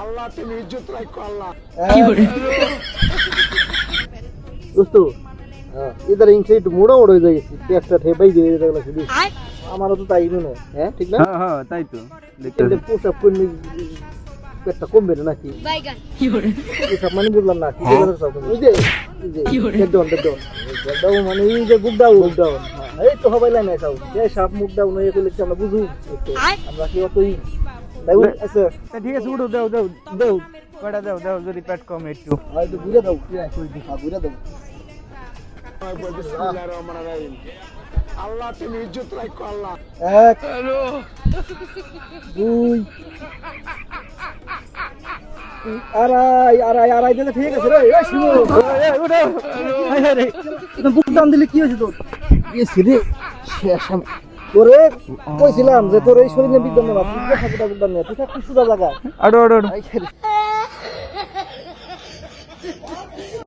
আল্লাহ তুমি ইজ্জত রাখো আল্লাহ। দোস্ত इधर इंच একটু মোড়া মোড়া হয়ে গেছে পেটটা ঠেপাই দিয়ে দেখলা শুধু আমারও তো তাই মনে হয় হ্যাঁ ঠিক না হ্যাঁ হ্যাঁ তাই তো দেখতে কিন্তু পোশাক পরে পেটটা কমবে না নাকি এসব মানে বুঝলাম না কি বলে সব ওই যে দেন দাও মানে এই যে গুড ডাউন এই তো হবে না সব এই সব মুখ ডাউন হয়ে গেলে কি আমরা বুঝু আমরা কি অতই তাই আছে ঠিক আছে উঠো দাও দাও দাও কয়টা দাও দাও যদি পেট কমে একটু হয়তো ঘুরে দাও কি না কই দিখা ঘুরে দাও বিসমিল্লাহির রহমানির রহিম। আল্লাহ তুমি ইজ্জত রাখো আল্লাহ। এক দুই আড়াই দিলে ঠিক আছে রে এই শুনো উঠো বুক ডাউন দিলে কি হয়েছে তোর এসে রে শেষ তোরে কইছিলাম যে তোর এই শরীরে বিজ্ঞান না তুই দেখা কথা বুক ডাউন তুই থাক সুদা লাগা আড়ো আড়ো আই